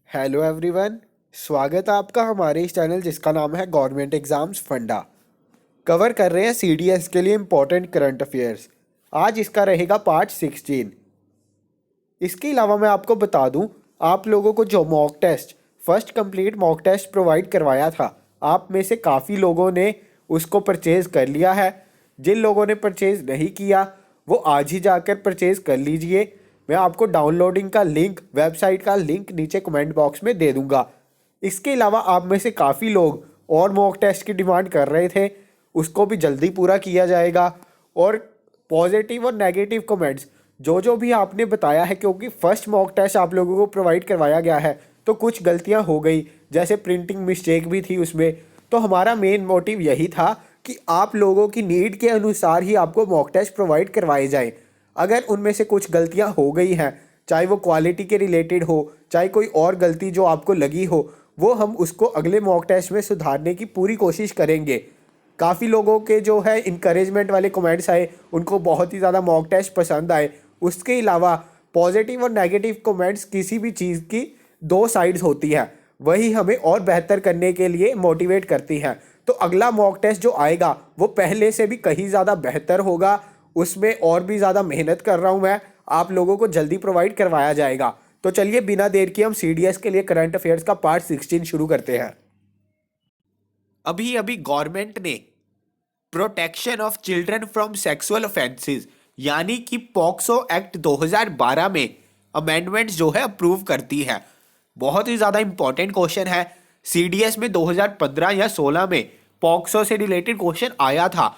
Hello everyone. स्वागत है आपका हमारे इस चैनल जिसका नाम है गवर्नमेंट एग्जाम्स फंडा। कवर कर रहे हैं सीडीएस के लिए इम्पोर्टेंट करंट अफेयर्स। आज इसका रहेगा पार्ट 16। इसके अलावा मैं आपको बता दूं, आप लोगों को जो mock test first complete mock test provide करवाया था, आप में से काफ़ी लोगों ने उसको परचेज़ कर लिया है। जिन लोगों ने परचेज़ नहीं किया वो आज ही जाकर परचेज़ कर लीजिए। मैं आपको डाउनलोडिंग का लिंक, वेबसाइट का लिंक नीचे कमेंट बॉक्स में दे दूंगा। इसके अलावा आप में से काफ़ी लोग और मॉक टेस्ट की डिमांड कर रहे थे, उसको भी जल्दी पूरा किया जाएगा। और पॉजिटिव और नेगेटिव कमेंट्स जो जो भी आपने बताया है, क्योंकि फर्स्ट मॉक टेस्ट आप लोगों को प्रोवाइड करवाया गया है तो कुछ गलतियां हो गई, जैसे प्रिंटिंग मिस्टेक भी थी उसमें। तो हमारा मेन मोटिव यही था कि आप लोगों की नीड के अनुसार ही आपको मॉक टेस्ट प्रोवाइड करवाए जाएं। अगर उनमें से कुछ गलतियां हो गई हैं, चाहे वो क्वालिटी के रिलेटेड हो, चाहे कोई और गलती जो आपको लगी हो, वो हम उसको अगले मॉक टेस्ट में सुधारने की पूरी कोशिश करेंगे। काफ़ी लोगों के जो है इनकरेजमेंट वाले कमेंट्स आए, उनको बहुत ही ज़्यादा मॉक टेस्ट पसंद आए। उसके अलावा पॉजिटिव और नेगेटिव कमेंट्स किसी भी चीज़ की दो साइड्स होती है, वही हमें और बेहतर करने के लिए मोटिवेट करती हैं। तो अगला मॉक टेस्ट जो आएगा वो पहले से भी कहीं ज़्यादा बेहतर होगा, उसमें और भी ज़्यादा मेहनत कर रहा हूँ मैं, आप लोगों को जल्दी प्रोवाइड करवाया जाएगा। तो चलिए बिना देर के हम सीडीएस के लिए करंट अफेयर्स का पार्ट 16 शुरू करते हैं। अभी अभी गवर्नमेंट ने protection of children from sexual offences यानी कि पॉक्सो एक्ट 2012 में अमेंडमेंट्स जो है अप्रूव करती है। बहुत ही ज़्यादा इंपॉर्टेंट क्वेश्चन है। सीडीएस में 2015 या 16 में पॉक्सो से रिलेटेड क्वेश्चन आया था।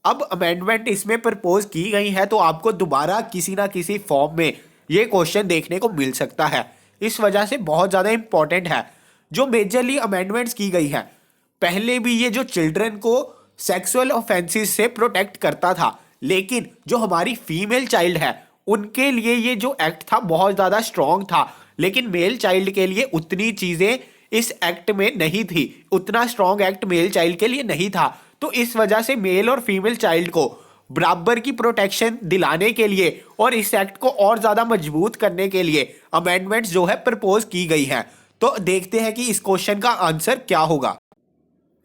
अब अमेंडमेंट इसमें प्रपोज की गई है तो आपको दोबारा किसी ना किसी फॉर्म में ये क्वेश्चन देखने को मिल सकता है। इस वजह से बहुत ज़्यादा इंपॉर्टेंट है। जो मेजरली अमेंडमेंट्स की गई है, पहले भी ये जो चिल्ड्रन को सेक्सुअल ऑफेंसेस से प्रोटेक्ट करता था, लेकिन जो हमारी फीमेल चाइल्ड है उनके लिए ये जो एक्ट था बहुत ज़्यादा स्ट्रॉन्ग था, लेकिन मेल चाइल्ड के लिए उतनी चीज़ें इस एक्ट में नहीं थी, उतना स्ट्रॉन्ग एक्ट मेल चाइल्ड के लिए नहीं था। तो इस वजह से मेल और फीमेल चाइल्ड को बराबर की प्रोटेक्शन दिलाने के लिए और इस एक्ट को और ज़्यादा मजबूत करने के लिए अमेंडमेंट्स जो है प्रपोज की गई हैं। तो देखते हैं कि इस क्वेश्चन का आंसर क्या होगा।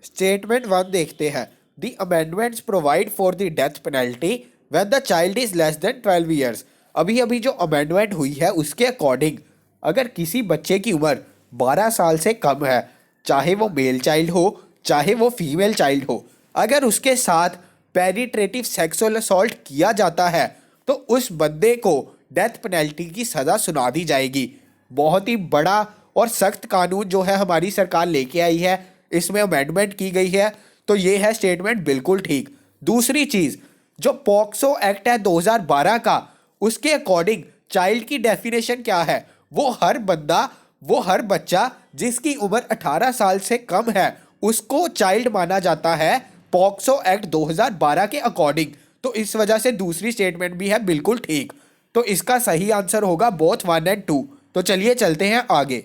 स्टेटमेंट 1 देखते हैं। The amendments provide for the death penalty when the child is less than 12 years. अभी अभी जो अमेंडमेंट हुई है उसके अकॉर्डिंग अगर किसी बच्चे की उम्र 12 साल से कम है, चाहे वो मेल चाइल्ड हो चाहे वो फीमेल चाइल्ड हो, अगर उसके साथ पेनिट्रेटिव सेक्सुअल असॉल्ट किया जाता है तो उस बंदे को डेथ पेनल्टी की सज़ा सुना दी जाएगी। बहुत ही बड़ा और सख्त कानून जो है हमारी सरकार लेके आई है, इसमें अमेंडमेंट की गई है, तो ये है स्टेटमेंट बिल्कुल ठीक। दूसरी चीज़, जो पॉक्सो एक्ट है 2012 का, उसके अकॉर्डिंग चाइल्ड की डेफिनेशन क्या है? वो हर बंदा, वो हर बच्चा जिसकी उम्र 18 साल से कम है उसको चाइल्ड माना जाता है पॉक्सो एक्ट 2012 के अकॉर्डिंग। तो इस वजह से दूसरी स्टेटमेंट भी है बिल्कुल ठीक। तो इसका सही आंसर होगा बोथ 1 और 2। तो चलिए चलते हैं आगे।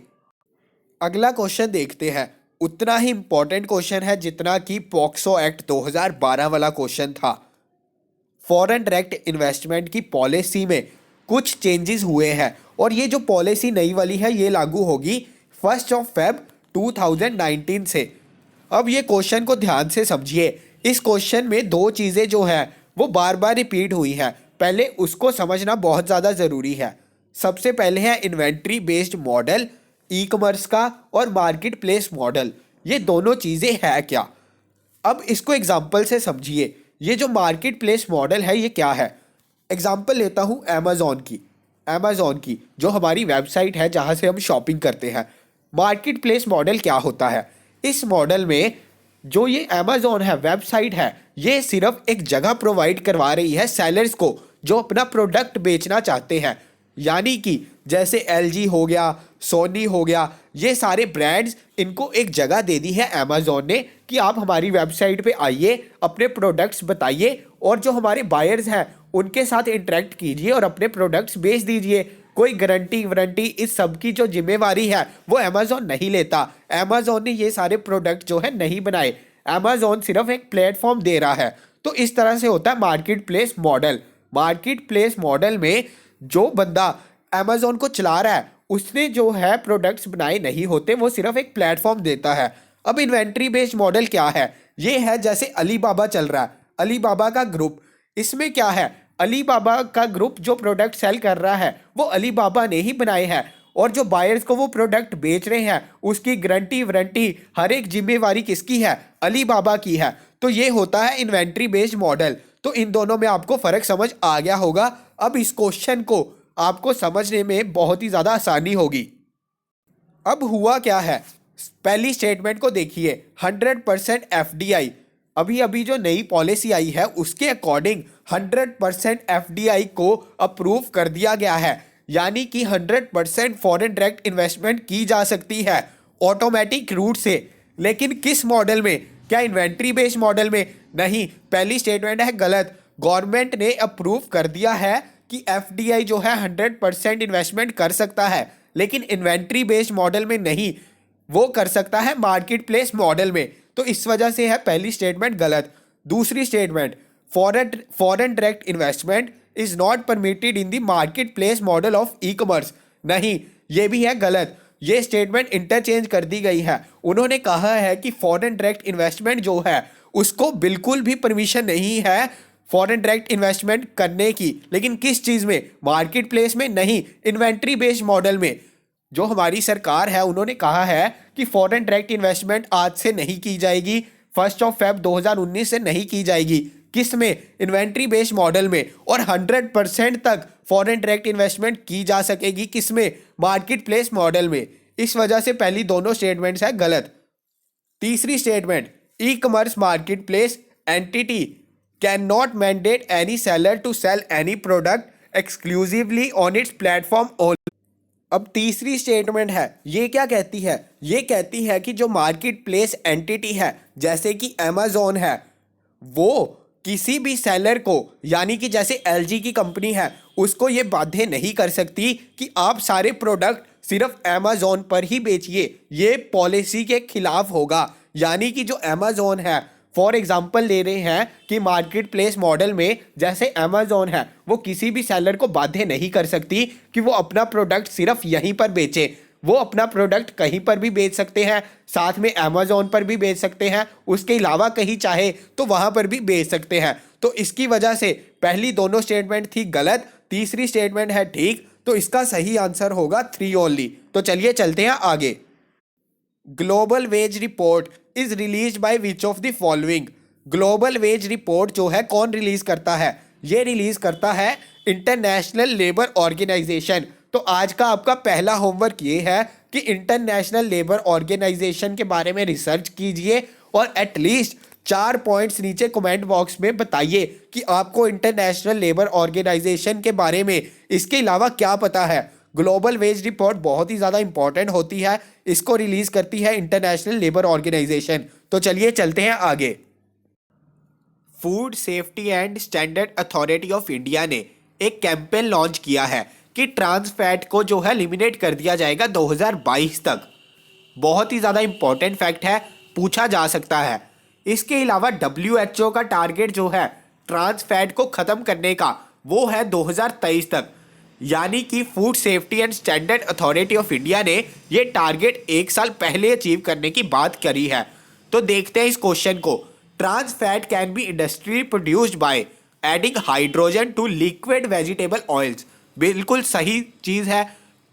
अगला क्वेश्चन देखते हैं। उतना ही इंपॉर्टेंट क्वेश्चन है जितना कि पॉक्सो एक्ट 2012 वाला क्वेश्चन था। फॉरेन डायरेक्ट इन्वेस्टमेंट की पॉलिसी में कुछ चेंजेस हुए हैं और ये जो पॉलिसी नई वाली है ये लागू होगी 1 फ़रवरी 2019 से। अब ये क्वेश्चन को ध्यान से समझिए। इस क्वेश्चन में दो चीज़ें जो है वो बार बार रिपीट हुई हैं, पहले उसको समझना बहुत ज़्यादा ज़रूरी है। सबसे पहले है inventory based model e commerce का और मार्केट प्लेस मॉडल। ये दोनों चीज़ें है क्या? अब इसको एग्जाम्पल से समझिए। ये जो मार्केट प्लेस मॉडल है ये क्या है? एग्जाम्पल लेता हूँ अमेज़ॉन की जो हमारी वेबसाइट है जहाँ से हम शॉपिंग करते हैं। मार्केट प्लेस मॉडल क्या होता है? इस मॉडल में जो ये अमेज़ॉन है, वेबसाइट है, ये सिर्फ एक जगह प्रोवाइड करवा रही है सेलर्स को जो अपना प्रोडक्ट बेचना चाहते हैं। यानी कि जैसे एलजी हो गया, सोनी हो गया, ये सारे ब्रांड्स, इनको एक जगह दे दी है अमेज़ॉन ने कि आप हमारी वेबसाइट पे आइए, अपने प्रोडक्ट्स बताइए और जो हमारे बायर्स हैं उनके साथ इंटरेक्ट कीजिए और अपने प्रोडक्ट्स बेच दीजिए। कोई गारंटी वारंटी इस सब की जो जिम्मेवारी है वो अमेज़ॉन नहीं लेता। अमेज़ॉन ने ये सारे प्रोडक्ट जो है नहीं बनाए, अमेज़ॉन सिर्फ एक प्लेटफॉर्म दे रहा है। तो इस तरह से होता है market place model. Market place model में जो बंदा अमेज़ॉन को चला रहा है उसने जो है प्रोडक्ट्स बनाए नहीं होते, वो सिर्फ एक प्लेटफॉर्म देता है। अब इन्वेंट्री बेस्ड मॉडल क्या है? ये है जैसे अलीबाबा चल रहा है, अलीबाबा का ग्रुप। इसमें क्या है, अलीबाबा का ग्रुप जो प्रोडक्ट सेल कर रहा है वो अलीबाबा ने ही बनाए हैं, और जो बायर्स को वो प्रोडक्ट बेच रहे हैं उसकी गारंटी वारंटी हर एक जिम्मेवारी किसकी है? अलीबाबा की है। तो ये होता है इन्वेंट्री बेस्ड मॉडल। तो इन दोनों में आपको फर्क समझ आ गया होगा। अब इस क्वेश्चन को आपको समझने में बहुत ही ज़्यादा आसानी होगी। अब हुआ क्या है, पहली स्टेटमेंट को देखिए, 100% एफडीआई। अभी अभी जो नई पॉलिसी आई है उसके अकॉर्डिंग 100% एफडीआई को अप्रूव कर दिया गया है, यानी कि 100% फॉरेन डायरेक्ट इन्वेस्टमेंट की जा सकती है ऑटोमेटिक रूट से। लेकिन किस मॉडल में? क्या इन्वेंट्री बेस्ड मॉडल में? नहीं, पहली स्टेटमेंट है गलत। गवर्नमेंट ने अप्रूव कर दिया है कि एफडीआई जो है 100% इन्वेस्टमेंट कर सकता है, लेकिन इन्वेंट्री बेस्ड मॉडल में नहीं, वो कर सकता है मार्केट प्लेस मॉडल में। तो इस वजह से है पहली स्टेटमेंट गलत। दूसरी statement, foreign direct investment is not permitted in the market place model of e commerce. नहीं, ये भी है गलत। ये स्टेटमेंट इंटरचेंज कर दी गई है। उन्होंने कहा है कि फॉरेन डायरेक्ट इन्वेस्टमेंट जो है उसको बिल्कुल भी परमिशन नहीं है फॉरेन डायरेक्ट इन्वेस्टमेंट करने की, लेकिन किस चीज़ में? मार्केट प्लेस में नहीं, इन्वेंट्री बेस्ड मॉडल में। जो हमारी सरकार है उन्होंने कहा है कि फॉरेन डायरेक्ट इन्वेस्टमेंट आज से नहीं की जाएगी, 1 Feb 2019 से नहीं की जाएगी। किस में? इन्वेंट्री बेस्ड मॉडल में। और 100% तक फॉरेन डायरेक्ट इन्वेस्टमेंट की जा सकेगी किस में? मार्केट प्लेस मॉडल में। इस वजह से पहली दोनों स्टेटमेंट्स है गलत। तीसरी statement, e commerce market place entity can not mandate any seller to sell any product exclusively on its platform only. अब तीसरी स्टेटमेंट है, ये क्या कहती है? ये कहती है कि जो मार्केट प्लेस एंटिटी है जैसे कि अमेजोन है, वो किसी भी सेलर को, यानी कि जैसे एलजी की कंपनी है, उसको ये बाध्य नहीं कर सकती कि आप सारे प्रोडक्ट सिर्फ अमेजोन पर ही बेचिए। ये पॉलिसी के खिलाफ होगा। यानी कि जो अमेजोन है, फॉर एग्जाम्पल ले रहे हैं कि मार्केट प्लेस मॉडल में जैसे अमेजोन है, वो किसी भी सेलर को बाध्य नहीं कर सकती कि वो अपना प्रोडक्ट सिर्फ यहीं पर बेचे। वो अपना प्रोडक्ट कहीं पर भी बेच सकते हैं, साथ में अमेजोन पर भी बेच सकते हैं, उसके अलावा कहीं चाहे तो वहाँ पर भी बेच सकते हैं। तो इसकी वजह से पहली दोनों स्टेटमेंट थी गलत, तीसरी स्टेटमेंट है ठीक। तो इसका सही आंसर होगा 3 ओनली। तो चलिए चलते हैं आगे। Global wage report is release by which of the following. Global wage report जो है कौन रिलीज करता है? ये रिलीज करता है इंटरनेशनल लेबर ऑर्गेनाइजेशन। तो आज का आपका पहला होमवर्क ये है कि इंटरनेशनल लेबर ऑर्गेनाइजेशन के बारे में रिसर्च कीजिए और एटलीस्ट 4 पॉइंट्स नीचे कमेंट बॉक्स में बताइए कि आपको इंटरनेशनल लेबर ऑर्गेनाइजेशन के बारे में इसके अलावा क्या पता है। ग्लोबल वेज रिपोर्ट बहुत ही ज़्यादा इंपॉर्टेंट होती है, इसको रिलीज करती है इंटरनेशनल लेबर ऑर्गेनाइजेशन। तो चलिए चलते हैं आगे। Food safety and standard authority of India ने एक कैंपेन लॉन्च किया है कि ट्रांस फैट को जो है एलिमिनेट कर दिया जाएगा 2022 तक। बहुत ही ज़्यादा इंपॉर्टेंट फैक्ट है, पूछा जा सकता है। इसके अलावा WHO का टारगेट जो है ट्रांस फैट को ख़त्म करने का, वो है 2023 तक। यानी कि food safety and standard authority of India ने ये टारगेट 1 साल पहले अचीव करने की बात करी है। तो देखते हैं इस क्वेश्चन को। Trans fat can be industry produced by adding hydrogen to liquid vegetable oils. बिल्कुल सही चीज़ है,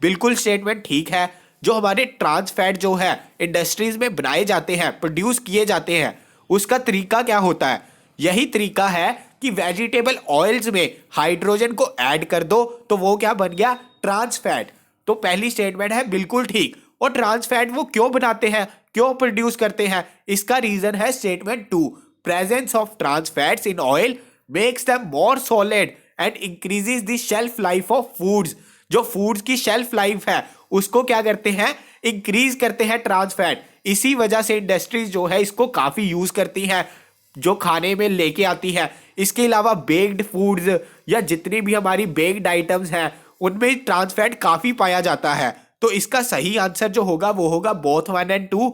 बिल्कुल स्टेटमेंट ठीक है। जो हमारे ट्रांस फैट जो है इंडस्ट्रीज में बनाए जाते हैं, प्रोड्यूस किए जाते हैं, उसका तरीका क्या होता है? यही तरीका है कि वेजिटेबल ऑयल्स में हाइड्रोजन को ऐड कर दो तो वो क्या बन गया? Trans fat. तो पहली स्टेटमेंट है बिल्कुल ठीक। और ट्रांस फैट वो क्यों बनाते हैं, क्यों प्रोड्यूस करते हैं? इसका रीजन है statement 2, presence of trans fats in oil makes them more solid and increases the shelf life of foods. जो फूड्स की शेल्फ लाइफ है उसको क्या करते हैं? इंक्रीज करते हैं ट्रांस फैट। इसी वजह से इंडस्ट्रीज जो है इसको काफ़ी यूज़ करती हैं, जो खाने में लेके आती है। इसके अलावा बेक्ड फूड्स या जितनी भी हमारी बेक्ड आइटम्स हैं उनमें ट्रांस फैट काफ़ी पाया जाता है। तो इसका सही आंसर जो होगा वो होगा बोथ 1 और 2।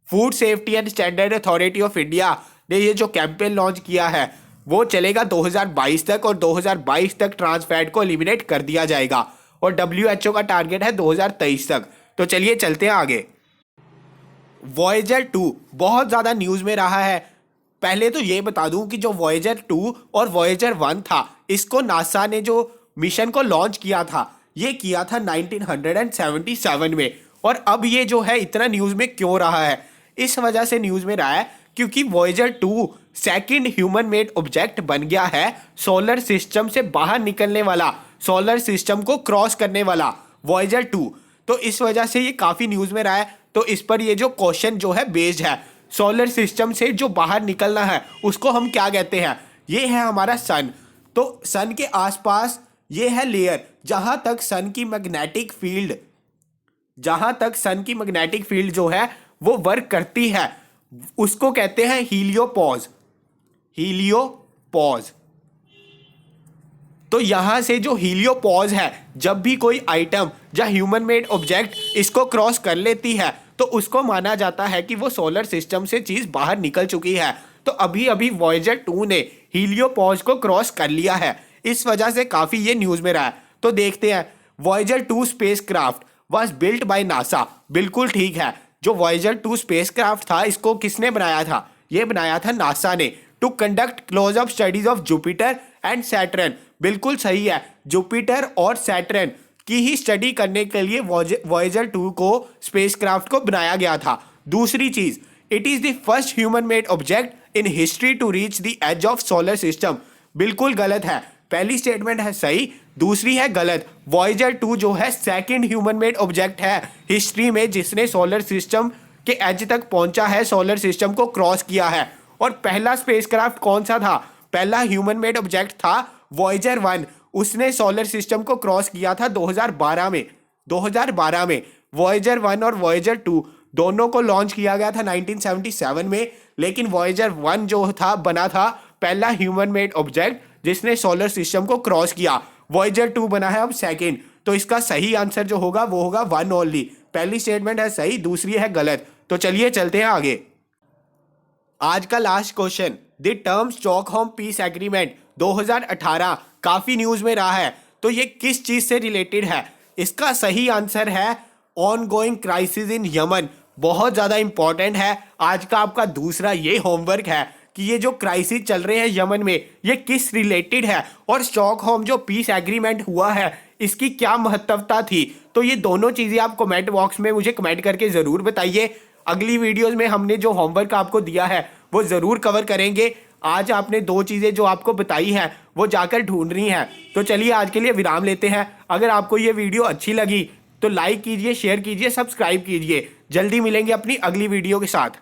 Food safety and standard authority of India ने ये जो कैंपेन लॉन्च किया है वो चलेगा 2022 तक, और 2022 तक ट्रांस फैट को एलिमिनेट कर दिया जाएगा। और WHO का टारगेट है 2023 तक। तो चलिए चलते हैं आगे। वॉयेजर 2 बहुत ज़्यादा न्यूज़ में रहा है। पहले तो ये बता दूं कि जो वॉयेजर 2 और वॉयेजर 1 था, इसको नासा ने जो मिशन को लॉन्च किया था, ये किया था 1977 में। और अब ये जो है इतना न्यूज़ में क्यों रहा है? इस वजह से न्यूज़ में रहा है क्योंकि Voyager 2 second human made object बन गया है, सोलर सिस्टम से बाहर निकलने वाला, सोलर सिस्टम को क्रॉस करने वाला वॉयेजर 2। तो इस वजह से ये काफ़ी न्यूज़ में रहा है। तो इस पर ये जो क्वेश्चन जो है बेस्ड है, सोलर सिस्टम से जो बाहर निकलना है उसको हम क्या कहते हैं? ये है हमारा सन। तो सन के आसपास ये है लेयर, जहां तक सन की मैग्नेटिक फील्ड जो है वो वर्क करती है, उसको कहते हैं हीलियोपॉज। तो यहां से जो हीलियोपॉज है, जब भी कोई आइटम या ह्यूमन मेड ऑब्जेक्ट इसको क्रॉस कर लेती है तो उसको माना जाता है कि वो सोलर सिस्टम से चीज बाहर निकल चुकी है। तो अभी अभी वॉयेजर 2 ने हीलियोपॉज को क्रॉस कर लिया है, इस वजह से काफी ये न्यूज में रहा है। तो देखते हैं। Voyager 2 spacecraft was built by NASA. बिल्कुल ठीक है, जो वॉयेजर 2 स्पेसक्राफ्ट था, इसको किसने बनाया था? ये बनाया था नासा ने, to conduct close up studies of Jupiter and Saturn. बिल्कुल सही है, जुपिटर और सैटर्न की ही स्टडी करने के लिए वॉयेजर 2 को स्पेसक्राफ्ट को बनाया गया था। दूसरी चीज, it is the first human made object in history to reach the edge of solar system. बिल्कुल गलत है, पहली स्टेटमेंट है सही, दूसरी है गलत। वॉयेजर 2 जो है सेकंड ह्यूमन मेड ऑब्जेक्ट है हिस्ट्री में जिसने सोलर सिस्टम के एज तक पहुंचा है, सोलर सिस्टम को क्रॉस किया है। और पहला स्पेसक्राफ्ट कौन सा था? पहला ह्यूमन मेड ऑब्जेक्ट था वॉयेजर 1, उसने सोलर सिस्टम को क्रॉस किया था 2012 में। वॉयेजर 1 और वॉयेजर 2 दोनों को लॉन्च किया गया था 1977 में, लेकिन वॉयेजर 1 जो था बना था पहला ह्यूमन मेड ऑब्जेक्ट जिसने सोलर सिस्टम को क्रॉस किया। वॉयेजर 2 बना है अब सेकंड। तो इसका सही आंसर जो होगा वो होगा 1 ओनली। पहली स्टेटमेंट है सही, दूसरी है गलत। तो चलिए चलते हैं आगे। आज का last question, the term Stockholm piece agreement 2018 काफी न्यूज में रहा है। तो ये किस चीज से रिलेटेड है? इसका सही आंसर है ऑनगोइंग क्राइसिस इन यमन। बहुत ज्यादा इंपॉर्टेंट है। आज का आपका दूसरा ये होमवर्क है कि ये जो क्राइसिस चल रहे हैं यमन में, ये किस रिलेटेड है, और स्टॉकहोम जो पीस एग्रीमेंट हुआ है इसकी क्या महत्वता थी। तो ये दोनों चीजें आप कमेंट बॉक्स में मुझे कमेंट करके जरूर बताइए। अगली वीडियोस में हमने जो होमवर्क आपको दिया है वो जरूर कवर करेंगे। आज आपने 2 चीजें जो आपको बताई है वो जाकर ढूंढनी है। तो चलिए आज के लिए विराम लेते हैं। अगर आपको ये वीडियो अच्छी लगी तो लाइक कीजिए, शेयर कीजिए, सब्सक्राइब कीजिए। जल्दी मिलेंगे अपनी अगली वीडियो के साथ।